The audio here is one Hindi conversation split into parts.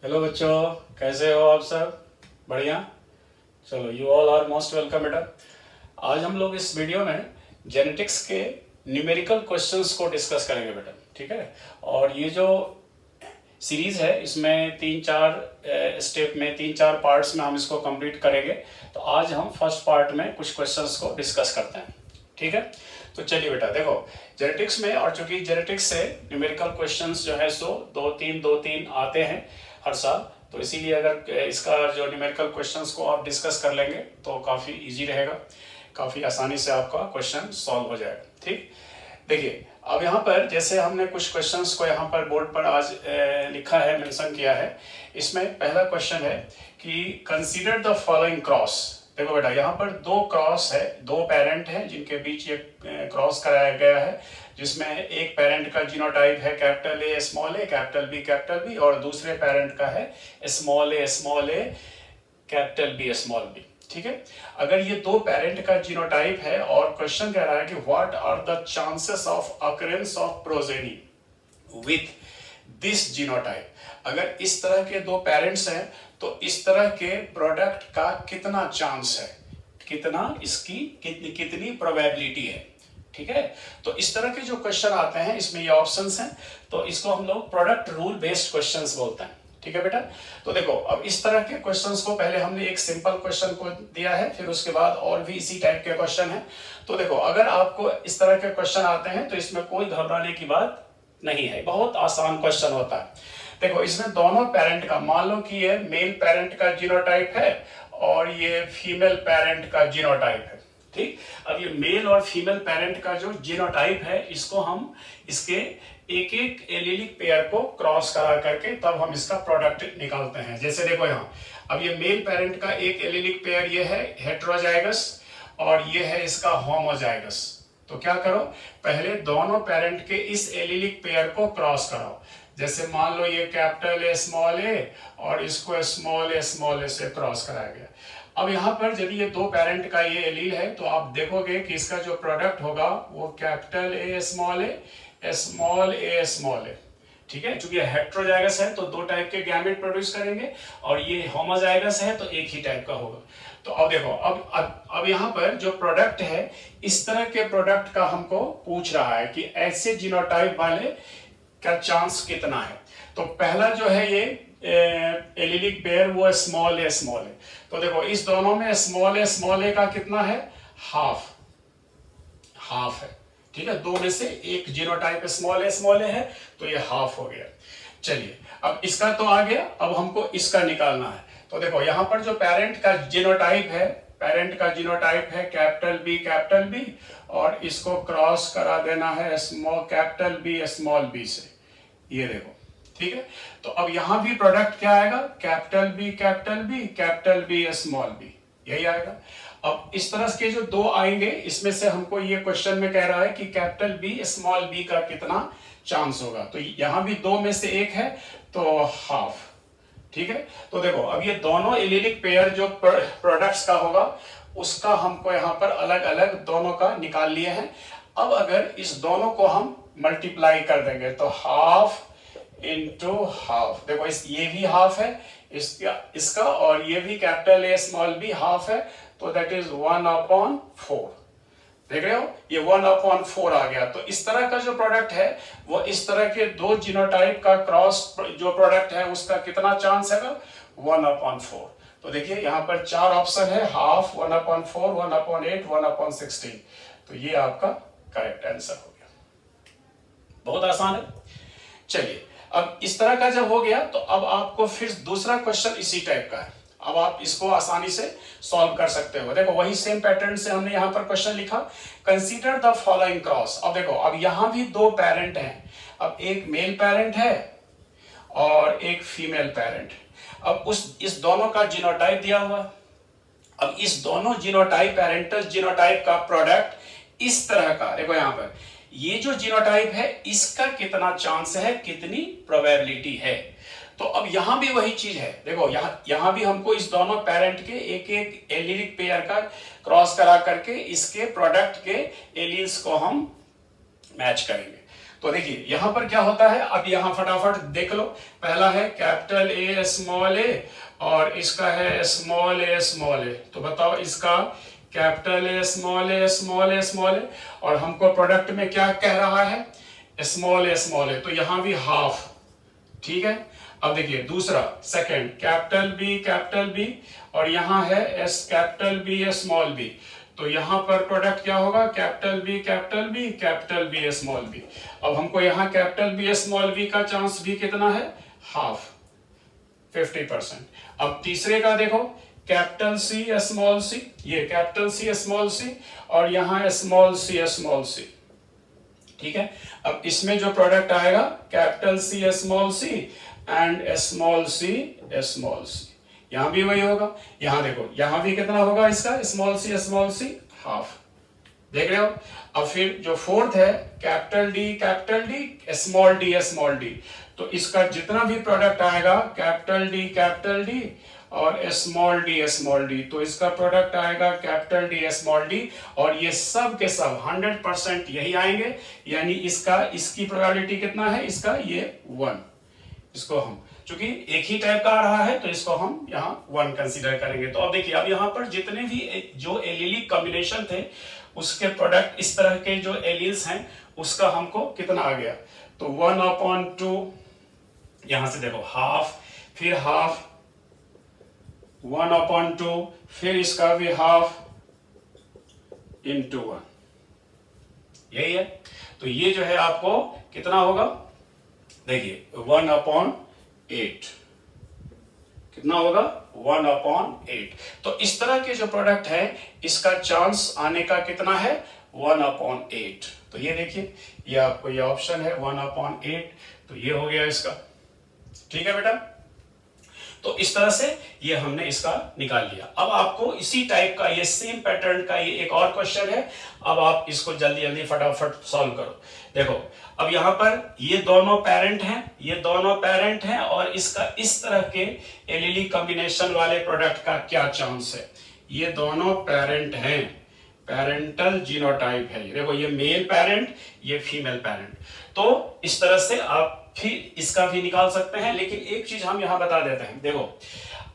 हेलो बच्चों, कैसे हो आप सब? बढ़िया। चलो, you all are most welcome बेटा। आज हम लोग इस वीडियो में जेनेटिक्स के न्यूमेरिकल क्वेश्चंस को डिस्कस करेंगे बेटा, ठीक है। और ये जो सीरीज है इसमें तीन चार स्टेप में, तीन चार पार्ट्स में हम इसको कंप्लीट करेंगे। तो आज हम फर्स्ट पार्ट में कुछ क्वेश्चंस को डिस्कस करते हैं, ठीक है। तो चलिए बेटा, देखो जेनेटिक्स में, और चूंकि जेनेटिक्स से न्यूमेरिकल क्वेश्चंस जो है सो दो तीन आते हैं हर साल, तो इसीलिए अगर इसका जो न्यूमेरिकल क्वेश्चंस को आप डिस्कस कर लेंगे तो काफ़ी इजी रहेगा, काफ़ी आसानी से आपका क्वेश्चन सॉल्व हो जाएगा, ठीक। देखिए, अब यहाँ पर जैसे हमने कुछ क्वेश्चंस को यहाँ पर बोर्ड पर आज लिखा है, मेंशन किया है। इसमें पहला क्वेश्चन है कि कंसीडर द फॉलोइंग क्रॉस। देखो बेटा, यहाँ पर दो क्रॉस है, दो पेरेंट हैं जिनके बीच एक क्रॉस कराया गया है, जिसमें एक पेरेंट का जीनोटाइप है कैपिटल ए कैपिटल बी, और दूसरे पेरेंट का है स्मॉल ए कैपिटल बी, ठीक है। अगर ये दो पेरेंट का जीनोटाइप है और क्वेश्चन कह रहा है कि what are the chances of occurrence of progeny with this genotype, अगर इस तरह के दो पेरेंट्स हैं तो इस तरह के प्रोडक्ट का कितना चांस है, कितना इसकी कितनी प्रोबेबिलिटी है, ठीक है। तो इस तरह के जो क्वेश्चन आते हैं, इसमें ये ऑप्शंस हैं, तो इसको हम लोग प्रोडक्ट रूल बेस्ड क्वेश्चंस बोलते हैं, ठीक है बेटा। तो देखो, अब इस तरह के क्वेश्चंस को पहले हमने एक सिंपल क्वेश्चन को दिया है, फिर उसके बाद और भी इसी टाइप के क्वेश्चन है। तो देखो, अगर आपको इस तरह के क्वेश्चन आते हैं तो इसमें कोई घबराने की बात नहीं है, बहुत आसान क्वेश्चन होता है। देखो, इसमें दोनों पेरेंट का, मान लो कि ये मेल पेरेंट का जीनोटाइप है और ये फीमेल पेरेंट का जीनोटाइप है, ठीक। अब ये मेल और फीमेल पेरेंट का जो जीनोटाइप है, इसको हम इसके एक एक एलीलिक पेयर को क्रॉस करा करके तब हम इसका प्रोडक्ट निकालते हैं। जैसे देखो यहाँ, अब ये मेल पेरेंट का एक एलीलिक पेयर ये है हेटेरोजाइगस और ये है इसका होमोजाइगस। तो क्या करो, पहले दोनों पेरेंट के इस एलीलिक पेयर को क्रॉस कराओ। जैसे मान लो ये कैपिटल ए और इसको स्मॉल ए से क्रॉस कराया गया। अब यहाँ पर यदि ये दो पेरेंट का ये एलील है तो आप देखोगे कि इसका जो प्रोडक्ट होगा वो कैपिटल ए स्मॉल ए, ठीक है। चूंकि हेटेरोजाइगस है तो दो टाइप के गैमेट प्रोड्यूस करेंगे, और ये होमोजाइगस है तो एक ही टाइप का होगा। तो अब देखो, अब यहाँ पर जो प्रोडक्ट है, इस तरह के प्रोडक्ट का हमको पूछ रहा है कि ऐसे जीनोटाइप वाले का चांस कितना है। तो पहला जो है ये एलिलिक पेयर, वो स्मॉल ए। तो देखो, इस दोनों में स्मॉल ए का कितना है, हाफ है, ठीक है। दो में से एक जीनोटाइप स्मॉल ए है तो ये हाफ हो गया। चलिए, अब इसका तो आ गया, अब हमको इसका निकालना है। तो देखो, यहाँ पर जो पेरेंट का जीनोटाइप है कैपिटल बी, और इसको क्रॉस करा देना है स्मॉल बी से, ये देखो, ठीक है। तो अब यहां भी प्रोडक्ट क्या आएगा, कैपिटल बी स्मॉल बी, यही आएगा। अब इस तरह के जो दो आएंगे, इसमें से हमको ये क्वेश्चन में कह रहा है कि कैपिटल बी स्मॉल बी का कितना चांस होगा। तो यहां भी दो में से एक है तो हाफ, ठीक है। तो देखो, अब ये दोनों एलिलिक पेयर जो प्रोडक्ट्स का होगा उसका हमको यहाँ पर अलग अलग दोनों का निकाल लिए हैं। अब अगर इस दोनों को हम मल्टीप्लाई कर देंगे तो हाफ इंटू हाफ, देखो ये भी हाफ है इसका और ये भी capital A small B half है, तो दैट इज 1/4। देख रहे हो, ये 1/4 आ गया। तो इस तरह का जो प्रोडक्ट है वो इस तरह के दो जीनोटाइप का क्रॉस जो प्रोडक्ट है उसका कितना चांस है, 1/4। तो देखिए, यहाँ पर चार ऑप्शन है, हाफ, 1/4, 1/8, 1/16। तो ये आपका करेक्ट आंसर हो गया। बहुत आसान है। चलिए, अब इस तरह का जब हो गया तो अब आपको फिर दूसरा क्वेश्चन इसी टाइप का है। अब आप इसको आसानी से सॉल्व कर सकते हो। देखो, वही सेम पैटर्न से हमने यहां पर क्वेश्चन लिखा, कंसीडर द फॉलोइंग क्रॉस। अब देखो, अब यहां भी दो पेरेंट हैं, अब एक मेल पेरेंट है और एक फीमेल पेरेंट। अब इस दोनों का जीनोटाइप दिया हुआ, अब इस दोनों जीनोटाइप, पेरेंटल जीनोटाइप का प्रोडक्ट इस तरह का, देखो यहां पर ये जो जीनोटाइप है इसका कितना चांस है, कितनी प्रोबेबिलिटी है। तो अब यहां भी वही चीज है। देखो, यहां भी हमको इस दोनों पेरेंट के एक एक एलिलिक पेयर का क्रॉस करा करके इसके प्रोडक्ट के एलील्स को हम मैच करेंगे। तो देखिए यहां पर क्या होता है, अब यहां फटाफट देख लो। पहला है कैपिटल ए स्मॉल ए और इसका है स्मॉल ए स्मॉल ए। तो बताओ इसका capital A small a small a small a, और हमको प्रोडक्ट में क्या कह रहा है, स्मॉल ए स्मॉल ए, तो यहां भी हाफ। ठीक है, अब देखिए दूसरा सेकंड कैपिटल बी और यहां है S capital B small B. तो यहां पर प्रोडक्ट क्या होगा, कैपिटल बी स्मॉल बी। अब हमको यहां कैपिटल बी स्मॉल बी का चांस भी कितना है, हाफ, 50%। अब तीसरे का देखो कैपिटल सी स्मॉल सी, ये कैपिटल सी स्मॉल सी और यहां स्मॉल सी। ठीक है, अब इसमें जो प्रोडक्ट आएगा capital C small c and small c, यहां भी वही होगा। यहां देखो यहां भी कितना होगा इसका, स्मॉल सी हाफ, देख रहे हो। अब फिर जो फोर्थ है कैपिटल डी स्मॉल डी, तो इसका जितना भी प्रोडक्ट आएगा कैपिटल डी और स्मॉल डी, तो इसका प्रोडक्ट आएगा कैपिटल डी स्मॉल डी, और ये सब के सब 100% यही आएंगे। यानी इसकी प्रोबेबिलिटी कितना है, इसका ये 1। इसको हम चूंकि एक ही टाइप का आ रहा है तो इसको हम यहाँ 1 कंसीडर करेंगे। तो अब देखिए अब यहाँ पर जितने भी जो एलिलिक कॉम्बिनेशन थे उसके प्रोडक्ट इस तरह के जो एलिल्स हैं उसका हमको कितना आ गया, तो 1/2, यहां से देखो हाफ, फिर हाफ 1/2, फिर इसका भी हाफ इंटू 1, यही है। तो ये जो है आपको कितना होगा, देखिए 1/8 कितना होगा, 1/8। तो इस तरह के जो प्रोडक्ट है इसका चांस आने का कितना है, 1/8। तो ये देखिए ये आपको ये ऑप्शन है 1/8, तो ये हो गया इसका। ठीक है बेटा, तो इस तरह से ये हमने इसका निकाल लिया। अब आपको इसी टाइप का ये सेम पैटर्न का ये एक और क्वेश्चन है, अब आप इसको जल्दी जल्दी फटाफट सॉल्व करो। देखो अब यहां पर ये दोनों पेरेंट हैं और इसका इस तरह के एलिली कॉम्बिनेशन वाले प्रोडक्ट का क्या चांस है। ये दोनों पेरेंट हैं, पेरेंटल जीनोटाइप है, देखो ये मेल पेरेंट ये फीमेल पेरेंट। तो इस तरह से आप फिर इसका भी निकाल सकते हैं। लेकिन एक चीज हम यहां बता देते हैं, देखो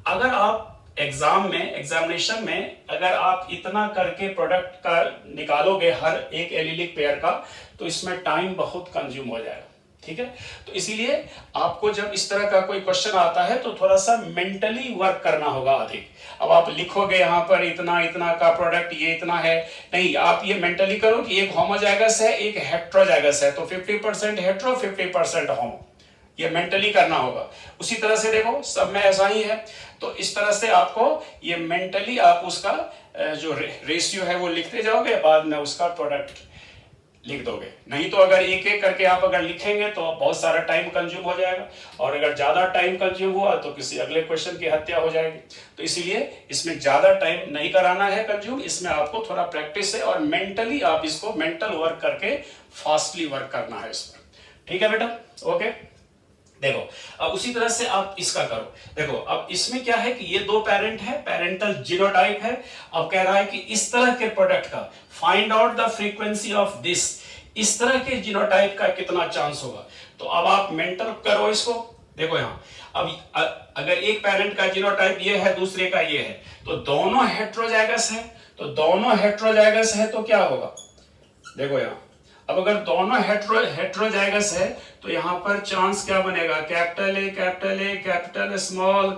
अगर आप एग्जामिनेशन में अगर आप इतना करके प्रोडक्ट का निकालोगे हर एक एलिलिक पेयर का, तो इसमें टाइम बहुत कंज्यूम हो जाएगा। ठीक है, तो इसीलिए आपको जब इस तरह का कोई क्वेश्चन आता है तो थोड़ा सा मेंटली वर्क करना होगा अधिक। अब आप लिखोगे यहाँ पर इतना का प्रोडक्ट ये इतना है, नहीं, आप ये मेंटली करो कि एक होमोजाइगस है एक हेट्रोजाइगस है, तो 50% हेट्रो 50% होमो, ये मेंटली करना होगा। उसी तरह से देखो सब में ऐसा ही है, तो इस तरह से आपको ये मेंटली आप उसका जो रेशियो है वो लिखते जाओगे, बाद में उसका प्रोडक्ट लिख दोगे। नहीं तो अगर एक एक करके आप अगर लिखेंगे तो बहुत सारा टाइम कंज्यूम हो जाएगा, और अगर ज्यादा टाइम कंज्यूम हुआ तो किसी अगले क्वेश्चन की हत्या हो जाएगी। तो इसीलिए इसमें ज्यादा टाइम नहीं कराना है कंज्यूम, इसमें आपको थोड़ा प्रैक्टिस है और मेंटली आप इसको मेंटल वर्क करके फास्टली वर्क करना है इस पर। ठीक है बेटा, ओके। देखो अब उसी तरह से आप इसका करो। देखो अब इसमें क्या है कि ये दो पेरेंट है, पेरेंटल जीनोटाइप है। अब कह रहा है कि इस तरह के प्रोडक्ट का find out the frequency of this, इस तरह के जीनोटाइप का कितना चांस होगा। तो अब आप मेंटल करो इसको। देखो यहां अब अगर एक पेरेंट का जीनोटाइप ये है दूसरे का ये है, तो दोनों हेट्रोजाइगस है, तो दोनों हेट्रोजाइगस है तो क्या होगा, देखो यहां अब अगर दोनों हेट्रोजाइगस है तो यहां पर चांस क्या बनेगा, कैपिटल ए कैपिटल स्मॉल।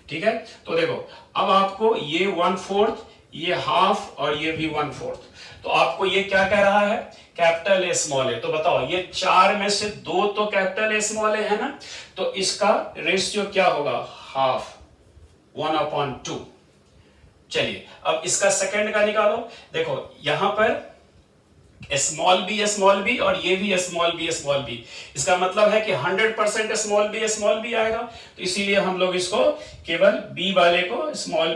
ठीक है, तो देखो अब आपको ये 1/4, ये हाफ और ये भी 1/4, तो आपको ये क्या कह रहा है, कैपिटल ए स्मॉल ए। तो बताओ ये 4 में से 2 तो कैपिटल ए स्मॉल ए है ना, तो इसका रेशियो क्या होगा, हाफ, 1/2। चलिए अब इसका सेकंड का निकालो। देखो यहां पर स्मॉल बी और ये भी स्मॉल बी, इसका मतलब है कि 100% स्मॉल बी आएगा, तो इसीलिए हम लोग इसको केवल बी वाले को स्मॉल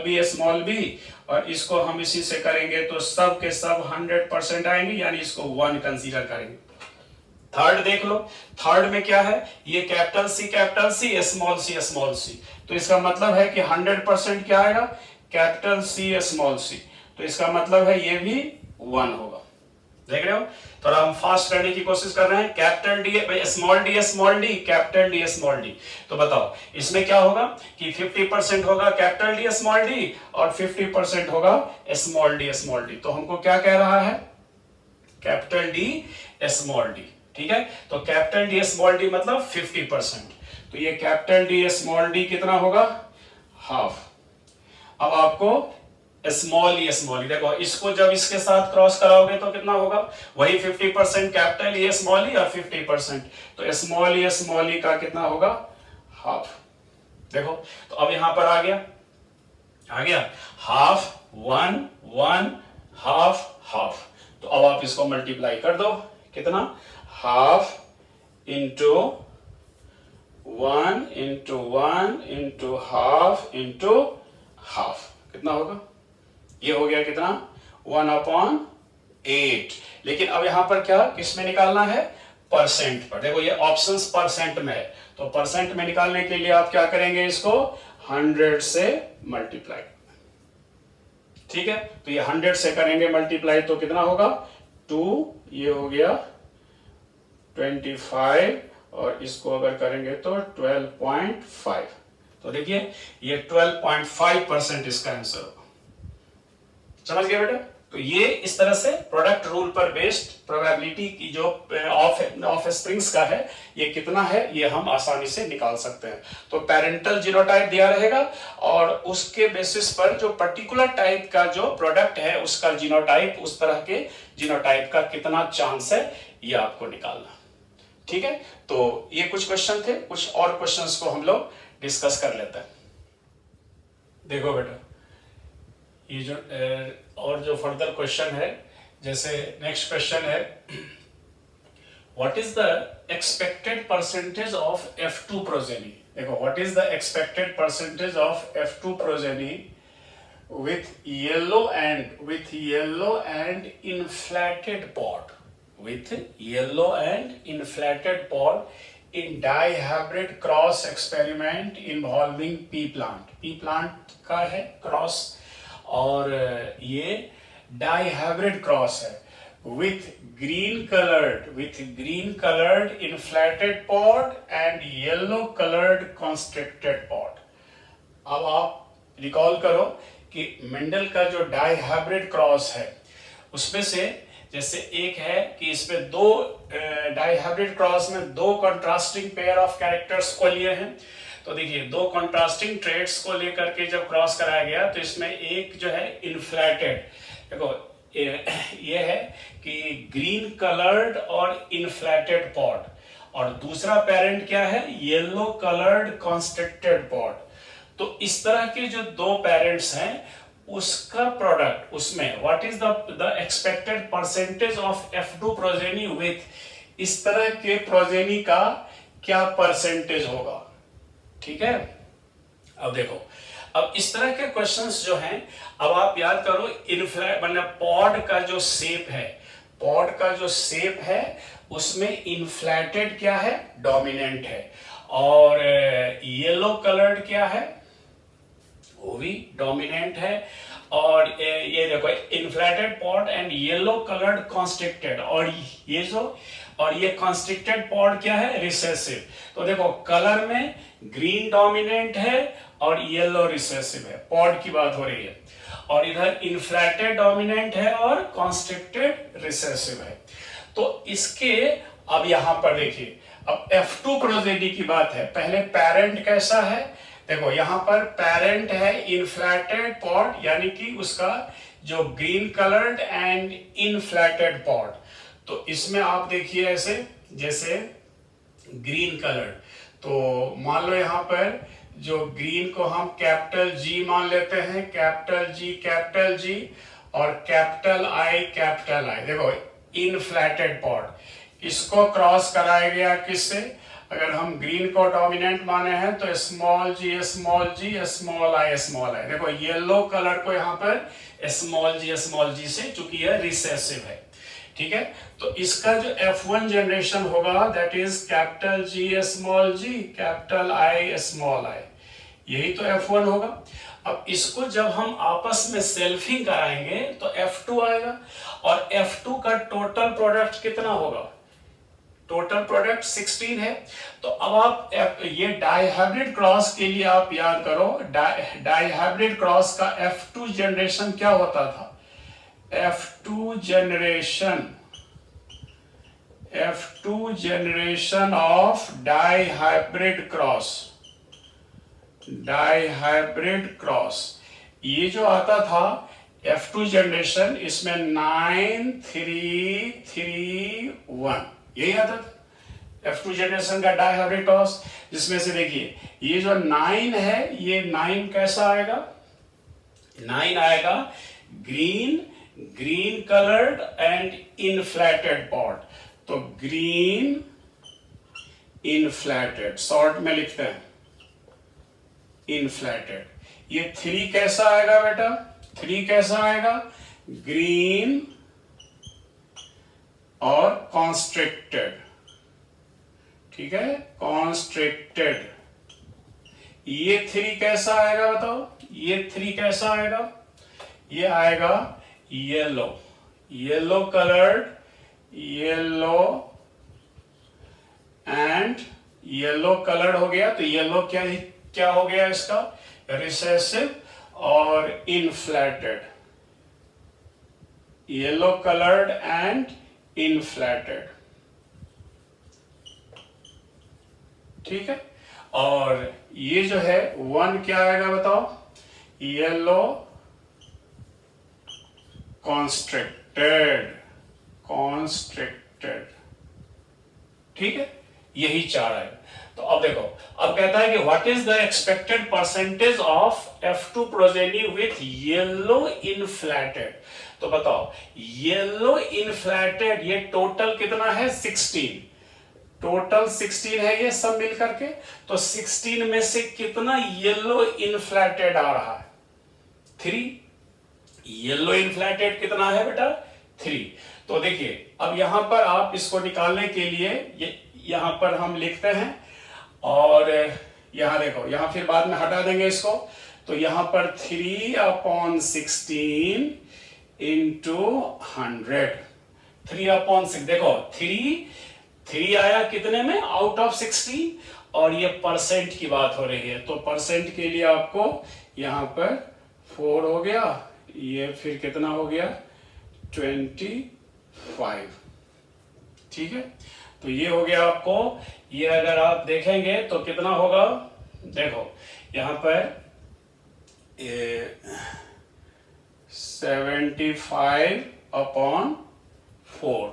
बी और इसको हम इसी से करेंगे तो सब के सब 100% आएंगे, यानी इसको 1 कंसीडर करेंगे। थर्ड देख लो, थर्ड में क्या है, ये कैपिटल सी स्मॉल सी, तो इसका मतलब है कि 100% क्या आएगा, कैपिटल सी स्मॉल सी, तो इसका मतलब है ये भी 1 होगा। देख रहे हो, थोड़ा हम फास्ट करने की कोशिश कर रहे हैं। Capital D small D small D, capital D small D. तो बताओ इसमें क्या होगा कि 50% होगा कैपिटल डी स्मॉल डी और 50% होगा स्मॉल डी स्मॉल डी। तो हमको क्या कह रहा है, कैपिटल डी स्मॉल डी। ठीक है, तो कैपिटल डी स्मॉल डी मतलब 50%। तो ये कैपिटल डी स्मॉल डी कितना होगा, हाफ। अब आपको स्मॉल ई देखो, इसको जब इसके साथ क्रॉस कराओगे तो कितना होगा, वही 50% कैपिटल ई स्मॉल ई और 50%, तो स्मॉल ई का कितना होगा, हाफ। देखो तो अब यहां पर आ गया हाफ, 1 1 हाफ हाफ। तो अब आप इसको मल्टीप्लाई कर दो, कितना, half into 1 into 1 into half, कितना होगा, ये हो गया कितना, 1/8। लेकिन अब यहां पर क्या किस में निकालना है, परसेंट पर। देखो ये ऑप्शंस परसेंट में है, तो परसेंट में निकालने के लिए आप क्या करेंगे, इसको 100 से मल्टीप्लाई। ठीक है, तो ये 100 से करेंगे मल्टीप्लाई तो कितना होगा, 2, ये हो गया 25 और इसको अगर करेंगे तो 12.5। तो देखिए ये 12.5% इसका आंसर होगा। समझ गए बेटा। तो ये इस तरह से प्रोडक्ट रूल पर बेस्ड प्रोबेबिलिटी की जो ऑफ स्प्रिंग्स का है, ये कितना है, ये हम आसानी से निकाल सकते हैं। तो पेरेंटल जीनोटाइप दिया रहेगा और उसके बेसिस पर जो पर्टिकुलर टाइप का जो प्रोडक्ट है उसका जीनोटाइप, उस तरह के जीनोटाइप का कितना चांस है, ये आपको निकालना। ठीक है, तो ये कुछ क्वेश्चन थे, कुछ और क्वेश्चंस को हम लोग डिस्कस कर लेते हैं। देखो बेटा, ये जो और जो फर्दर क्वेश्चन है, जैसे नेक्स्ट क्वेश्चन है, what is the expected percentage of F2 progeny. देखो, what is the expected percentage of F2 progeny with yellow and inflated pod, with yellow and inflated pod in dihybrid cross experiment involving pea plant। pea plant का है क्रॉस और ये डाइहाइब्रिड क्रॉस है with green colored inflated pod and yellow colored constricted pod। अब आप रिकॉल करो कि मेंडल का जो डाइहाइब्रिड क्रॉस है उसमें से, जैसे एक है कि इसमें दो डाइहाइब्रिड क्रॉस में दो कंट्रास्टिंग पेयर ऑफ कैरेक्टर्स को लिए हैं। तो देखिए, दो कंट्रास्टिंग ट्रेड्स को लेकर के जब क्रॉस कराया गया तो इसमें एक जो है इन्फ्लेटेड, देखो ये है कि ग्रीन कलर्ड और इन्फ्लेटेड पॉड, और दूसरा पेरेंट क्या है, येलो कलर्ड कॉन्स्ट्रिक्टेड पॉड। तो इस तरह के जो दो पेरेंट्स हैं उसका प्रोडक्ट, उसमें what is the expected percentage of F2 progeny with इस तरह के प्रोजेनी का क्या परसेंटेज होगा। ठीक है, अब देखो, अब इस तरह के क्वेश्चंस जो हैं, अब आप याद करो मतलब पॉड का जो शेप है, पॉड का जो शेप है उसमें इन्फ्लेटेड क्या है, डोमिनेंट है, और येलो कलर्ड क्या है, वो भी डोमिनेंट है, और ये देखो inflated pod and yellow coloured constricted, और ये कॉन्स्ट्रिक्टेड पॉड क्या है, रिसेसिव। तो देखो कलर में ग्रीन डोमिनेंट है और येलो रिसेसिव है, पॉड की बात हो रही है, और इधर इन्फ्लेटेड डोमिनेंट है और कॉन्स्ट्रिक्टेड रिसेसिव है। तो इसके अब यहां पर देखिए, अब F2 प्रोजेनी की बात है, पहले पेरेंट कैसा है, देखो यहां पर पेरेंट है इन्फ्लेटेड पॉड, यानी कि उसका जो green coloured and inflated pod. तो इसमें आप देखिए ऐसे, जैसे ग्रीन कलर्ड, तो मान लो यहां पर जो ग्रीन को हम कैपिटल G मान लेते हैं, कैपिटल G और कैपिटल I। देखो इनफ्लेटेड पॉड, इसको क्रॉस कराया गया किससे, अगर हम ग्रीन को डोमिनेंट माने हैं तो स्मॉल g स्मॉल i। देखो येलो कलर को यहाँ पर स्मॉल g से, चूंकि यह रिसेसिव है। ठीक है, तो इसका जो F1 जनरेशन होगा that is capital G small g capital I small i। यही तो F1 होगा। अब इसको जब हम आपस में सेल्फिंग कराएंगे तो F2 आएगा, और F2 का टोटल प्रोडक्ट कितना होगा? टोटल प्रोडक्ट 16 है। तो अब आप ये डाइहाइब्रिड क्रॉस के लिए आप याद करो, डाइहाइब्रिड क्रॉस का F2 जनरेशन क्या होता था? F2 generation of dihybrid cross, ये जो आता था F2 जनरेशन, इसमें 9 3 3 1 यही आता था F2 जनरेशन का डाइहाइब्रिड क्रॉस। जिसमें से देखिए ये जो 9 है, ये 9 कैसा आएगा? 9 आएगा ग्रीन कलर्ड एंड इनफ्लैटेड पॉट। तो ग्रीन इनफ्लैटेड, शॉर्ट में लिखते हैं इनफ्लैटेड। ये 3 कैसा आएगा बेटा? 3 कैसा आएगा? ग्रीन और कॉन्स्ट्रिक्टेड, ठीक है, कॉन्स्ट्रिक्टेड। ये 3 कैसा आएगा बताओ? ये 3 कैसा आएगा? ये आएगा येलो कलर्ड, येलो कलर्ड हो गया। तो येलो क्या हो गया इसका? रिसेसिव और इनफ्लैटेड, येलो कलर्ड एंड इनफ्लैटेड, ठीक है। और ये जो है 1 क्या आएगा बताओ? येलो कॉन्स्ट्रिक्टेड, ठीक है, यही 4 है। तो अब देखो, अब कहता है कि what is the expected percentage of F2 progeny with yellow inflated. तो बताओ, येलो इनफ्लैटेड ये टोटल कितना है? 16, टोटल 16 है ये सब मिल करके। तो 16 में से कितना येलो इनफ्लैटेड आ रहा है? 3। येलो इनफ्लैटेड कितना है बेटा? 3। तो देखिए, अब यहां पर आप इसको निकालने के लिए यहां पर हम लिखते हैं, और यहां देखो, यहां फिर बाद में हटा देंगे इसको। तो यहां पर 3/16 इंटू 100, 3/6। देखो 3 आया कितने में? आउट ऑफ 16, और ये परसेंट की बात हो रही है। तो परसेंट के लिए आपको यहां पर 4 हो गया, ये फिर कितना हो गया? 25, ठीक है। तो ये हो गया आपको। ये अगर आप देखेंगे तो कितना होगा? देखो यहां पर 75/4,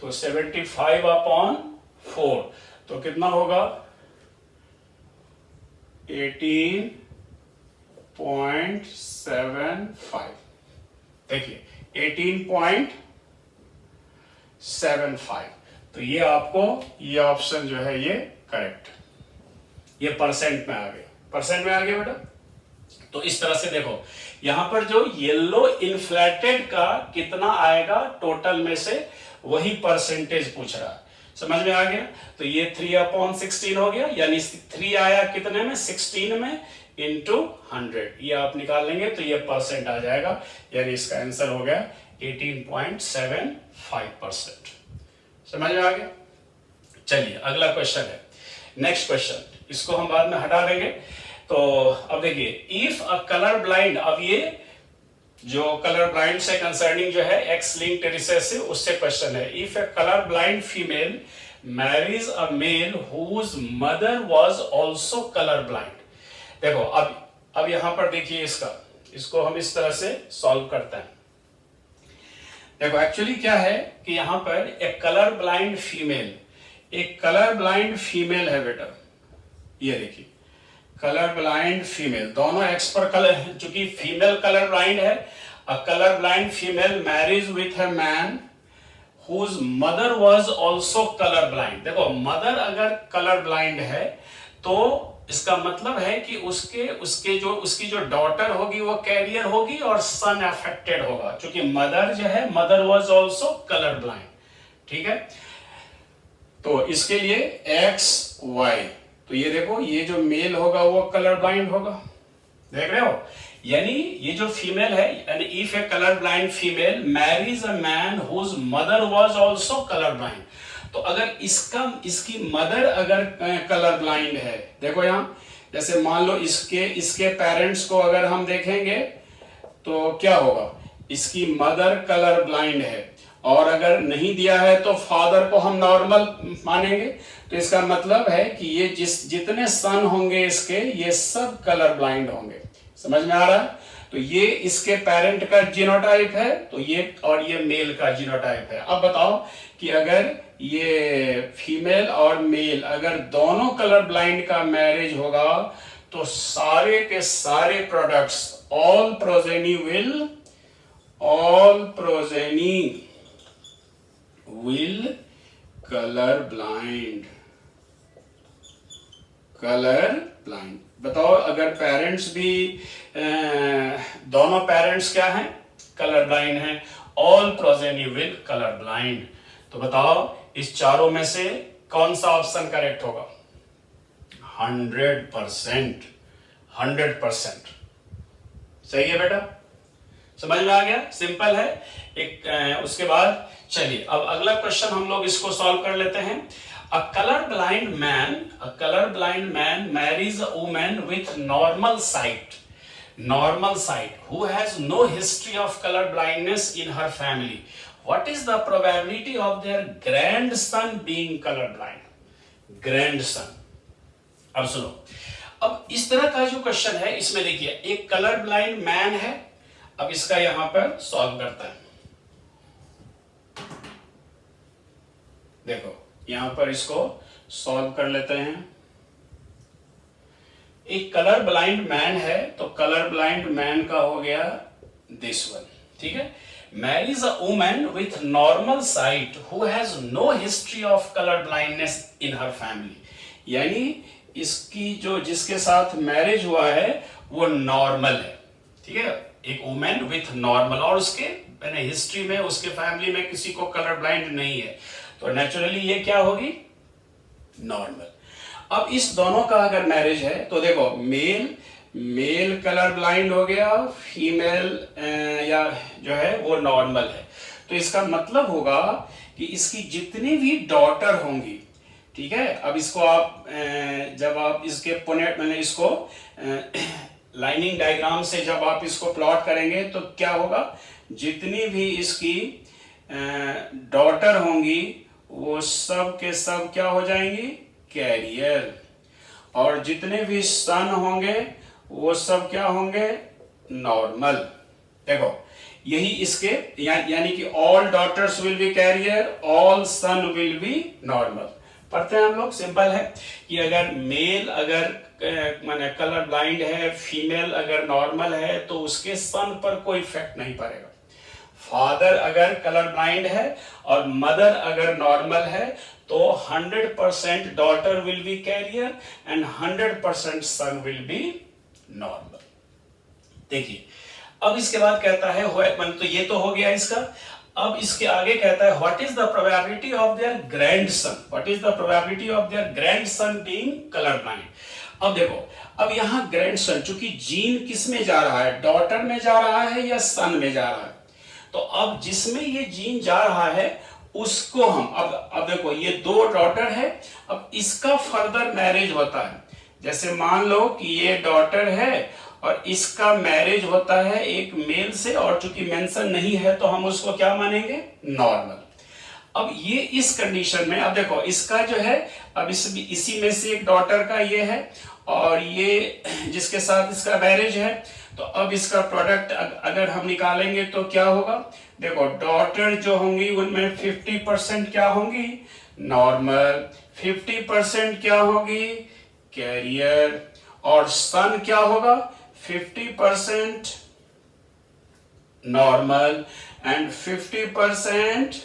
तो 75/4 तो कितना होगा? 18.75। देखिए 18.75। तो ये आपको, ये ऑप्शन जो है ये करेक्ट, ये परसेंट में आ गया, बेटा। तो इस तरह से देखो, यहां पर जो येलो इनफ्लैटेड का कितना आएगा टोटल में से, वही परसेंटेज पूछ रहा है। समझ में आ गया? तो ये 3/16 हो गया, यानी 3 आया कितने में? 16 में, इंटू 100। ये आप निकाल लेंगे तो ये परसेंट आ जाएगा, यानी इसका आंसर हो गया 18.75%। समझ में आ गया? चलिए अगला क्वेश्चन है, नेक्स्ट क्वेश्चन, इसको हम बाद में हटा देंगे। तो अब देखिए, इफ अ कलर ब्लाइंड, अब ये जो कलर ब्लाइंड से कंसर्निंग जो है एक्स लिंक्ड रिसेसिव, उससे क्वेश्चन है। If a colour blind female marries a male whose mother was also colour blind. देखो अब यहां पर देखिए, इसको हम इस तरह से सॉल्व करते हैं। देखो एक्चुअली क्या है कि यहां पर एक कलर ब्लाइंड फीमेल है बेटा। ये देखिए, कलर ब्लाइंड फीमेल, दोनों एक्स पर कलर, चूंकि फीमेल कलर ब्लाइंड है। A colour blind female marriage with a man whose mother was also colour blind. देखो मदर अगर कलर ब्लाइंड है तो इसका मतलब है कि उसकी जो डॉटर होगी वो कैरियर होगी और सन अफेक्टेड होगा, क्योंकि मदर जो है, mother was also colour blind, ठीक है। तो इसके लिए एक्स वाई तो ये देखो, ये जो मेल होगा वो कलर ब्लाइंड होगा, देख रहे हो। यानी ये जो फीमेल है, यानी if a colour blind female marries a man whose mother was also colour blind, तो अगर इसकी मदर अगर कलर ब्लाइंड है, देखो यहां, जैसे मान लो इसके पेरेंट्स को अगर हम देखेंगे तो क्या होगा, इसकी मदर कलर ब्लाइंड है, और अगर नहीं दिया है तो फादर को हम नॉर्मल मानेंगे, तो इसका मतलब है कि ये जितने सन होंगे इसके, ये सब कलर ब्लाइंड होंगे। समझ में आ रहा है। तो ये इसके पेरेंट का जीनोटाइप है, तो ये और ये मेल का जीनोटाइप है। अब बताओ कि अगर ये फीमेल और मेल अगर दोनों कलर ब्लाइंड का मैरिज होगा तो सारे के सारे products, all progeny will colour blind. बताओ, अगर पेरेंट्स भी दोनों पेरेंट्स क्या हैं, कलर ब्लाइंड हैं, all progeny will colour blind, तो बताओ इस चारों में से कौन सा ऑप्शन करेक्ट होगा? 100% सही है बेटा, समझ में आ गया, सिंपल है। उसके बाद चलिए अब अगला क्वेश्चन हम लोग इसको सॉल्व कर लेते हैं। A colorblind man marries a woman with normal sight who has no history of color blindness in her family. What is the probability of their grandson being colorblind? Grandson। अब सुनो, अब इस तरह का जो क्वेश्चन है इसमें देखिए, एक कलर ब्लाइंड मैन है। अब इसका यहां पर सॉल्व करता है, देखो यहां पर इसको सॉल्व कर लेते हैं। एक कलर ब्लाइंड मैन है, तो कलर ब्लाइंड मैन का हो गया दिस वन, ठीक है। Marries a woman with normal sight who has no history of colour blindness in her family, यानी इसकी जो जिसके साथ मैरिज हुआ है वो नॉर्मल है, ठीक है। एक वुमेन विथ नॉर्मल, और उसके हिस्ट्री में उसके फैमिली में किसी को कलर ब्लाइंड नहीं है, तो नेचुरली ये क्या होगी, नॉर्मल। अब इस दोनों का अगर मैरिज है तो देखो, मेल कलर ब्लाइंड हो गया, फीमेल या जो है वो नॉर्मल है, तो इसका मतलब होगा कि इसकी जितनी भी डॉटर होंगी, ठीक है। अब इसको आप जब आप इसके पोनेट मैंने इसको लाइनिंग डायग्राम से जब आप इसको प्लॉट करेंगे तो क्या होगा, जितनी भी इसकी डॉटर होंगी वो सब के सब क्या हो जाएंगी, कैरियर, और जितने भी सन होंगे वो सब क्या होंगे, नॉर्मल। देखो यही इसके यानी कि all daughters will be carrier, all son will be normal. पढ़ते हैं हम लोग, सिंपल है कि अगर मेल अगर माने कलर ब्लाइंड है, फीमेल अगर नॉर्मल है, तो उसके सन पर कोई इफेक्ट नहीं पड़ेगा। फादर अगर कलर ब्लाइंड है और मदर अगर नॉर्मल है तो 100% daughter will be carrier and 100% son will be normal. देखिए अब इसके बाद कहता है, तो ये तो हो गया इसका। अब इसके आगे कहता है what is the probability of their grandson being colour blind. अब देखो, अब यहां ग्रैंडसन, चूंकि जीन किस में जा रहा है, डॉटर में जा रहा है या सन में जा रहा है, तो अब जिसमें ये जीन जा रहा है उसको हम अब देखो, ये दो डॉटर है, अब इसका फर्दर मैरिज होता है। जैसे मान लो कि ये डॉटर है और इसका मैरिज होता है एक मेल से, और चूंकि मेंशन नहीं है तो हम उसको क्या मानेंगे, नॉर्मल। अब ये इस कंडीशन में, अब देखो इसका जो है, अब इसी में से एक डॉटर का ये है और ये जिसके साथ इसका मैरिज है, तो अब इसका प्रोडक्ट अगर हम निकालेंगे तो क्या होगा, देखो डॉटर जो होंगी उनमें 50% क्या होंगी, नॉर्मल, 50% क्या होगी, कैरियर, और सन क्या होगा, 50% नॉर्मल एंड 50%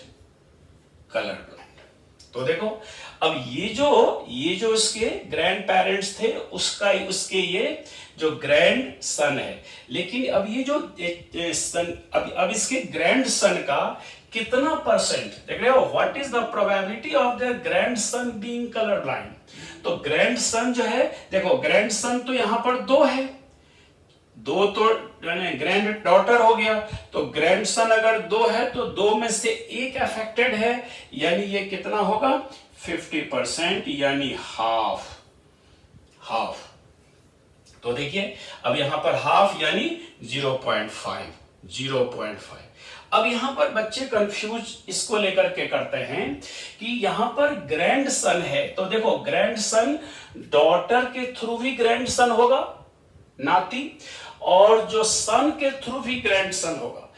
कलर ब्लाइंड। तो देखो अब ये जो इसके ग्रैंड पेरेंट्स थे उसके ये जो ग्रैंड सन है, लेकिन अब ये जो सन, अब इसके ग्रैंड सन का कितना परसेंट, देख रहे हो, what is the probability of the grand son being colour blind. तो ग्रैंडसन जो है, देखो ग्रैंडसन तो यहां पर 2 है, 2 तो ग्रैंड डॉटर हो गया, तो ग्रैंडसन अगर 2 है तो 2 में से 1 अफेक्टेड है, यानी ये कितना होगा 50%, यानी हाफ। तो देखिए अब यहां पर हाफ यानी 0.5। अब यहां पर बच्चे कंफ्यूज इसको लेकर के करते हैं कि यहां पर ग्रैंडसन है, तो देखो ग्रैंडसन डॉटर के थ्रू भी ग्रैंडसन होगा, नाती, और जो सन के थ्रू भी ग्रैंडसन होगा।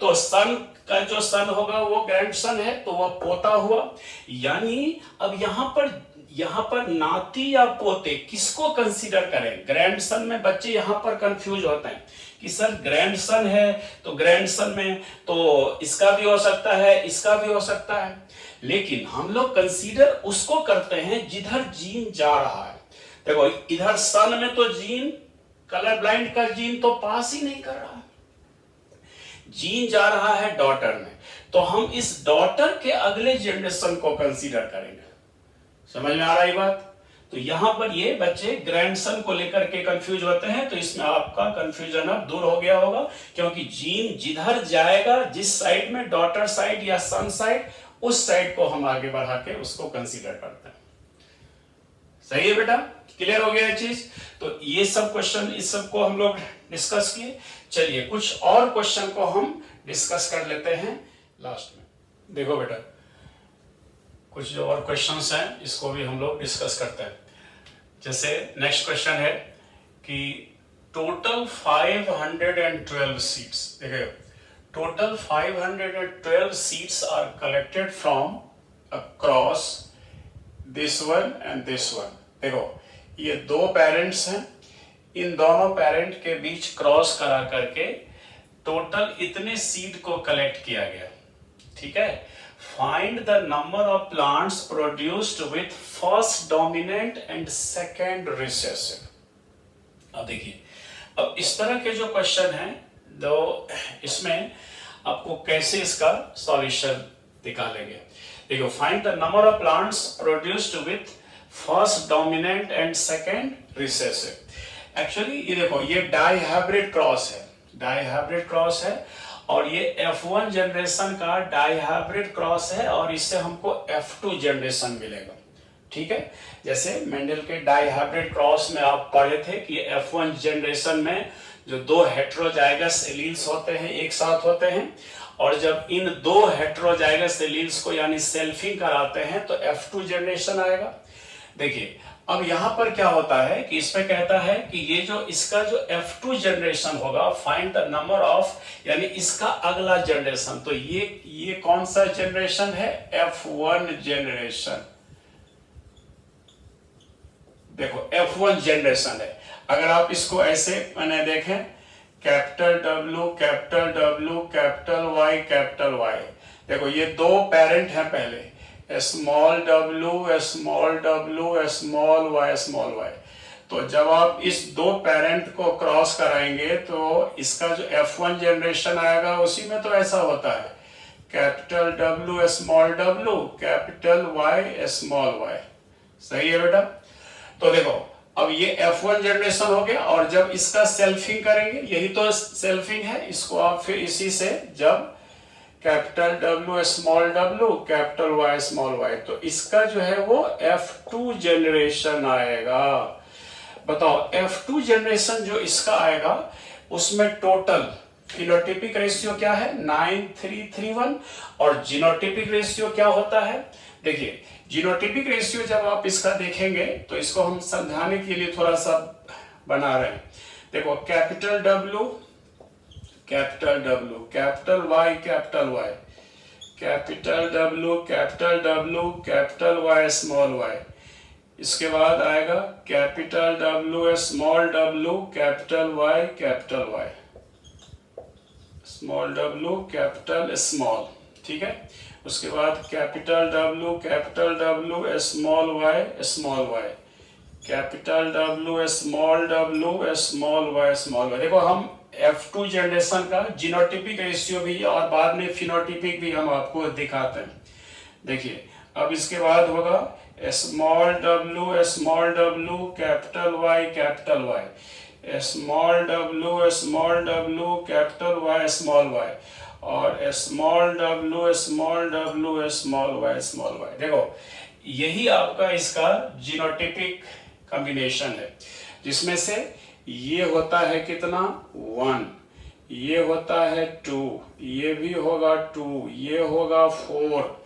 तो सन का जो सन होगा वो ग्रैंडसन है, तो वह पोता हुआ। यानी अब यहां पर नाती या पोते किसको कंसीडर करें? ग्रैंडसन में बच्चे यहां पर कंफ्यूज होते हैं कि सर ग्रैंडसन है तो ग्रैंडसन में तो इसका भी हो सकता है, इसका भी हो सकता है, लेकिन हम लोग कंसीडर उसको करते हैं जिधर जीन जा रहा है। देखो इधर सन में तो जीन, कलर ब्लाइंड का जीन तो पास ही नहीं कर रहा है, जीन जा रहा है डॉटर में, तो हम इस डॉटर के अगले जनरेशन को कंसीडर करेंगे। समझ में आ रहा है बात? तो यहां पर ये बच्चे ग्रैंडसन को लेकर के कंफ्यूज होते हैं, तो इसमें आपका कंफ्यूजन अब दूर हो गया होगा, क्योंकि जीन जिधर जाएगा, जिस साइड में डॉटर साइड या सन साइड, उस साइड को हम आगे बढ़ा के उसको कंसीडर करते हैं। सही है बेटा? क्लियर हो गया ये चीज? तो ये सब क्वेश्चन, इस सब को हम लोग डिस्कस किए। चलिए कुछ और क्वेश्चन को हम डिस्कस कर लेते हैं लास्ट में। देखो बेटा कुछ जो और क्वेश्चंस हैं इसको भी हम लोग डिस्कस करते हैं। जैसे नेक्स्ट क्वेश्चन है कि टोटल 512 सीट्स, देखिए total 512 seats are collected from across this one and this one. देखो ये 2 पेरेंट्स हैं, इन दोनों पेरेंट के बीच क्रॉस करा करके टोटल इतने सीड को कलेक्ट किया गया, ठीक है। Find the number of plants produced with first dominant and second recessive. अब देखिए अब इस तरह के जो क्वेश्चन हैं, तो इसमें आपको कैसे इसका सॉल्यूशन निकालेंगे। देखो find the number of plants produced with first dominant and second recessive. Actually ये देखो ये डाईहाइब्रिड क्रॉस है, डाईहाइब्रिड क्रॉस है, और ये F1 जनरेशन का डाईहाइब्रिड क्रॉस है, और इससे हमको F2 जनरेशन मिलेगा, ठीक है। जैसे मेंडल के डाईहाइब्रिड क्रॉस में आप पढ़े थे कि F1 जनरेशन में जो 2 हेटेरोजाइगस एलील्स होते हैं एक साथ होते हैं, और जब इन 2 हेटेरोजाइगस एलील्स को यानी सेल्फिंग कराते हैं तो F2 जनरेशन आएगा। देखिए अब यहां पर क्या होता है कि इसमें कहता है कि ये जो इसका जो F2 जनरेशन होगा, फाइंड द नंबर ऑफ, यानी इसका अगला जनरेशन, तो ये कौन सा जनरेशन है? F1 generation. देखो F1 जनरेशन है। अगर आप इसको ऐसे मैंने देखें, capital W capital W capital Y capital Y, देखो ये 2 पेरेंट हैं पहले, small w small w small y small y। तो जब आप इस 2 पेरेंट को क्रॉस कराएंगे तो इसका जो F1 जनरेशन आएगा उसी में तो ऐसा होता है, capital W small w capital Y small y। सही है बेटा? तो देखो अब ये F1 जनरेशन हो गया, और जब इसका सेल्फिंग करेंगे, यही तो सेल्फिंग है, इसको आप फिर इसी से जब capital W small w capital Y small y, तो इसका जो है वो F2 जनरेशन आएगा। बताओ F2 जनरेशन जो इसका आएगा उसमें टोटल फिनोटिपिक रेशियो क्या है? 9331, और जीनोटिपिक रेशियो क्या होता है? देखिए जीनोटिपिक रेशियो जब आप इसका देखेंगे तो इसको हम समझाने के लिए थोड़ा सा बना रहे हैं। देखो capital W capital W capital Y capital Y, capital W capital W capital Y small y, इसके बाद आएगा capital W small w capital Y capital Y, small w capital small, ठीक है। उसके बाद capital W capital W small y small y, capital W small w small y small y। देखो हम F2 जनरेशन का जीनोटिपिक रेशियो भी और बाद में फिनोटिपिक भी हम आपको दिखाते हैं। देखिए अब इसके बाद होगा small w capital Y, small w capital Y small y, और स्मॉल w स्मॉल y। देखो यही आपका इसका जीनोटिपिक कॉम्बिनेशन है, जिसमें से ये होता है कितना 1, ये होता है 2, ये भी होगा 2, ये होगा 4,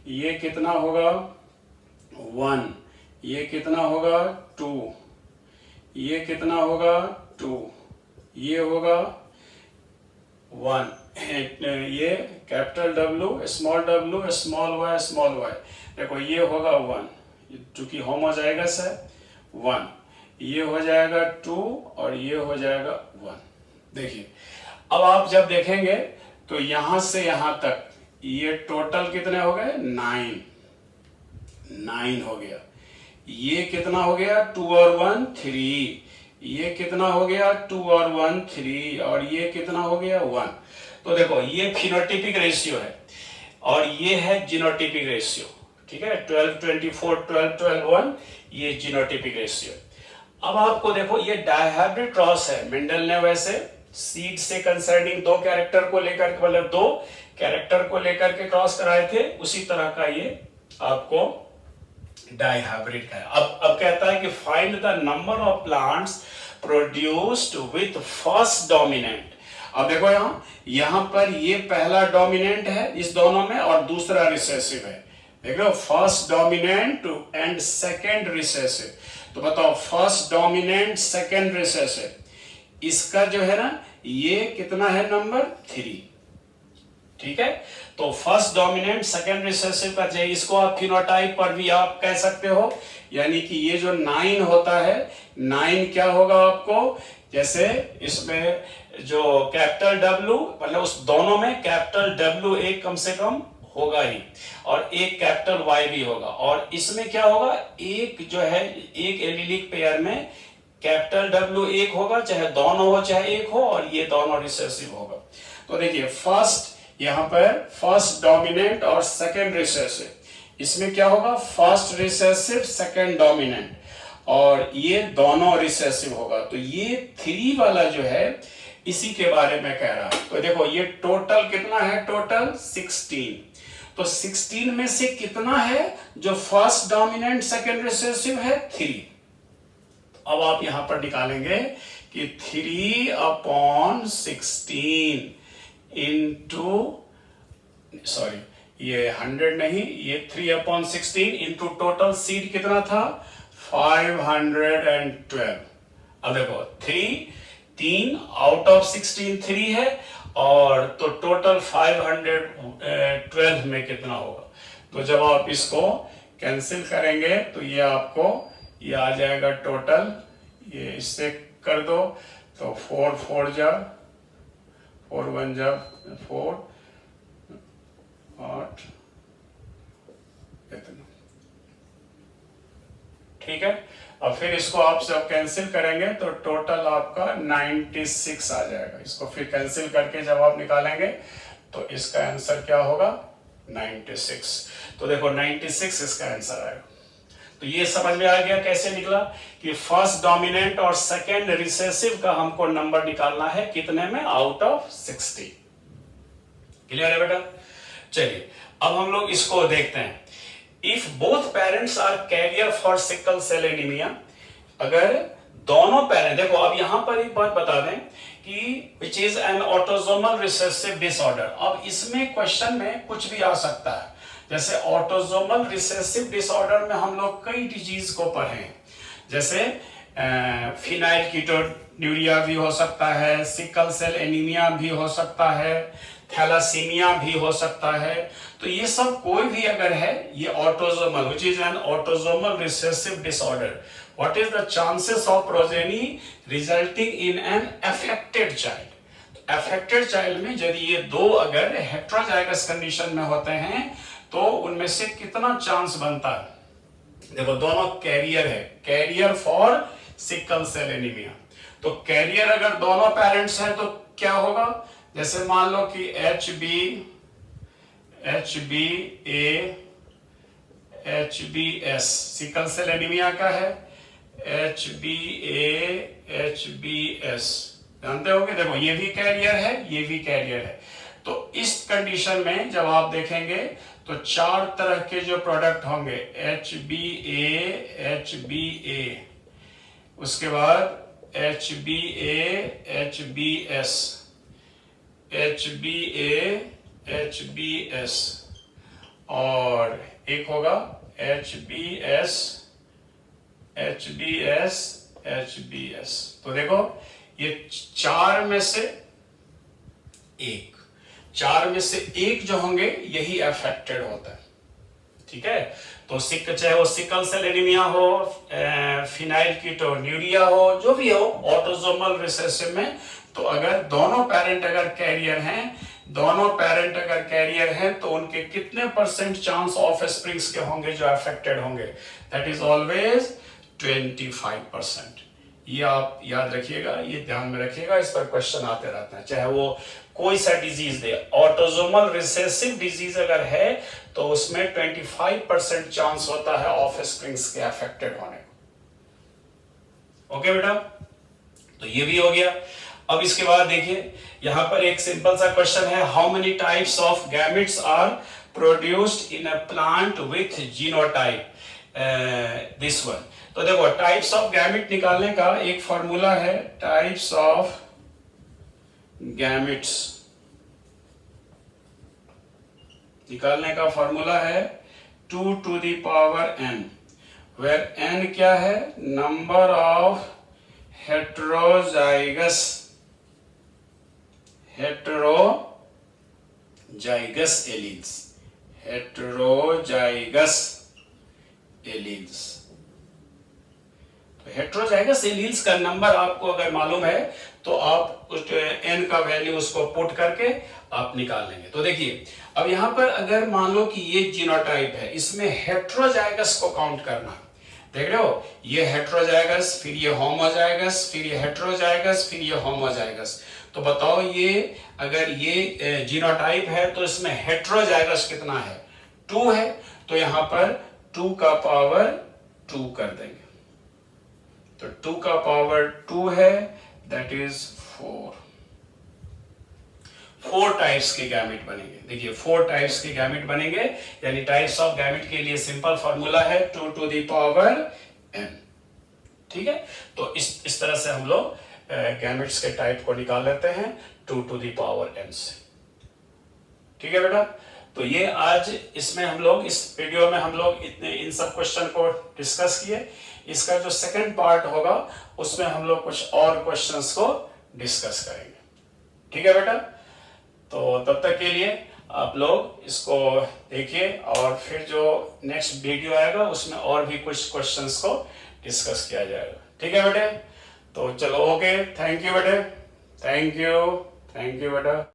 ये कितना होगा 1, ये कितना होगा 2, ये कितना होगा 2, ये होगा 1, ये कैपिटल W स्मॉल y। देखो ये होगा 1, चूंकि होमोजाइगस है 1, ये हो जाएगा 2 और ये हो जाएगा 1। देखिए अब आप जब देखेंगे तो यहां से यहां तक ये टोटल कितने हो गए 9 हो गया। ये कितना हो गया 2 और 1 3, ये कितना हो गया 2 और 1 3, और ये कितना हो गया 1। तो देखो ये फिनोटिपिक रेशियो है और ये है जीनोटिपिक रेशियो, ठीक है। 12 24 12 12 1 ये जीनोटिपिक रेशियो। अब आपको देखो ये डायहाइब्रिड क्रॉस है, मेंडल ने वैसे सीड से कंसर्निंग 2 कैरेक्टर को लेकर के, मतलब 2 कैरेक्टर को लेकर के क्रॉस कराए थे, उसी तरह का ये आपको डायहाइब्रिड का है। अब कहता है कि find the number of plants produced with first dominant. अब देखो यहां पर ये पहला डोमिनेंट है इस दोनों में और दूसरा रिसेसिव है। देख लो first dominant and second recessive. तो बताओ फर्स्ट डोमिनेंट सेकंड रिसेसिव, इसका जो है ना ये कितना है नंबर 3, ठीक है। तो फर्स्ट डोमिनेंट सेकंड रिसेसिव का चाहिए, इसको आप फिनोटाइप पर भी आप कह सकते हो, यानी कि ये जो 9 होता है 9 क्या होगा आपको, जैसे इसमें जो कैपिटल W मतलब उस दोनों में कैपिटल W एक कम से कम होगा ही और एक कैपिटल Y भी होगा, और इसमें क्या होगा एक जो है एक एलिलिक पेयर में कैपिटल W एक होगा, चाहे दोनों हो चाहे एक हो, और ये दोनों रिसेसिव होगा। तो देखिए फर्स्ट यहां पर फर्स्ट डोमिनेंट और सेकंड रिसेसिव, इसमें क्या होगा फर्स्ट रिसेसिव सेकंड डोमिनेंट, और ये दोनों रिसेसिव होगा। तो ये 3 वाला जो है इसी के बारे में कह रहा है। तो देखो ये टोटल कितना है, टोटल 16। तो 16 में से कितना है जो फर्स्ट डोमिनेंट सेकंड रिसेसिव है 3। अब आप यहां पर निकालेंगे कि 3/16 इंटू, सॉरी ये 100 नहीं, ये 3/16 इंटू टोटल सीड कितना था 512। अब देखो 3 आउट ऑफ 16 3 है, और तो टोटल 512 में कितना होगा। तो जब आप इसको कैंसिल करेंगे तो ये आपको ये आ जाएगा टोटल, ये इससे कर दो तो 4 4 जा 4 1 जा 4 8 इतना, ठीक है। अब फिर इसको आप जब कैंसिल करेंगे तो टोटल आपका 96 आ जाएगा। इसको फिर कैंसिल करके जब आप निकालेंगे तो इसका आंसर क्या होगा 96। तो देखो 96 इसका आंसर आएगा। तो ये समझ में आ गया कैसे निकला कि फर्स्ट डोमिनेंट और सेकेंड रिसेसिव का हमको नंबर निकालना है कितने में, आउट ऑफ 60। क्लियर है बेटा। चलिए अब हम लोग इसको देखते हैं। If both parents are carrier for sickle cell anaemia, अगर दोनों पेरेंट, देखो अब यहां पर एक बात बता दें कि which is an autosomal recessive disorder. अब इसमें क्वेश्चन में कुछ भी आ सकता है, जैसे ऑटोसोमल रिसेसिव डिसऑर्डर में हम लोग कई डिजीज को पढ़े, जैसे फिनाइल कीटोन्यूरिया भी हो सकता है, सिकल सेल एनीमिया भी हो सकता है, थैलासीमिया भी हो सकता है। तो ये सब कोई भी अगर है ये autosomal, which is an autosomal recessive disorder, what is the chances of progeny resulting in an affected child. Affected child में यदि ये दो अगर हेटेरोजाइगस कंडीशन में होते हैं तो उनमें से कितना चांस बनता है। देखो दोनों कैरियर है, carrier for sickle cell anaemia. तो कैरियर अगर दोनों पेरेंट्स हैं तो क्या होगा, जैसे मान लो कि HB A HBS sickle cell anaemia का है HbS जानते होगे। देखो ये भी कैरियर है, ये भी कैरियर है। तो इस कंडीशन में जब आप देखेंगे तो 4 तरह के जो प्रोडक्ट होंगे HbA, उसके बाद HbS, और एक होगा HbS। तो देखो ये 4 में से एक जो होंगे यही अफेक्टेड होता है, ठीक है। तो चाहे वो सिकल सेल एनीमिया हो, फिनाइलकीटोन्यूरिया हो, जो भी हो ऑटोसोमल रिसेसिव में, तो अगर दोनों पेरेंट अगर कैरियर हैं तो उनके कितने % चांस ऑफ स्प्रिंग्स के होंगे जो अफेक्टेड होंगे, दैट इज ऑलवेज 25%। ये आप याद रखिएगा, ये ध्यान में रखिएगा, इस पर क्वेश्चन आते रहते हैं। चाहे वो कोई सा डिजीज दे, ऑटोसोमल रिसेसिव डिजीज अगर है तो उसमें 25% चांस होता है ऑफ स्प्रिंग्स के अफेक्टेड होने को। ओके बेटा, तो ये भी हो गया। अब इसके बाद देखिए यहां पर एक सिंपल सा क्वेश्चन है, how many types of gametes are produced in a plant with genotype this one. तो देखो टाइप्स ऑफ गैमेट निकालने का एक फॉर्मूला है, टाइप्स ऑफ गैमेट्स निकालने का फॉर्मूला है 2 to the power n, where n क्या है, नंबर ऑफ heterozygous alleles। तो हेट्रोजाइगस एलील्स का नंबर आपको अगर मालूम है तो आप उस n का वैल्यू उसको पुट करके आप निकाल लेंगे। तो देखिए अब यहां पर अगर मान लो कि ये जीनोटाइप है, इसमें हेट्रोजाइगस को काउंट करना, देख रहे हो, ये हेट्रोजाइगस, फिर ये होमोजाइगस, फिर ये हेट्रोजाइगस, फिर ये होमोजाइगस। तो बताओ ये अगर ये जीनोटाइप है तो इसमें हेट्रोजाइगस कितना है, 2 है। तो यहां पर 2 का पावर 2 कर देंगे, तो 2 का पावर 2 है, दैट इज 4 टाइप्स के गैमेट बनेंगे। देखिए 4 टाइप्स के गैमेट बनेंगे, यानी टाइप्स ऑफ गैमेट के लिए सिंपल फॉर्मूला है 2 to the power n, ठीक है। तो इस तरह से हम लोग गैमेट्स के टाइप को निकाल लेते हैं 2 to the power n से, ठीक है बेटा। तो ये आज इसमें हम लोग इस वीडियो में हम लोग इन सब क्वेश्चन को डिस्कस किए। इसका जो सेकंड पार्ट होगा उसमें हम लोग कुछ और क्वेश्चंस को डिस्कस करेंगे, ठीक है बेटा। तो तब तक के लिए आप लोग इसको देखिए और फिर जो नेक्स्ट वीडियो आएगा उसमें और भी कुछ क्वेश्चंस को डिस्कस किया जाएगा, ठीक है बेटे। तो चलो ओके, थैंक यू बेटे, थैंक यू बेटा।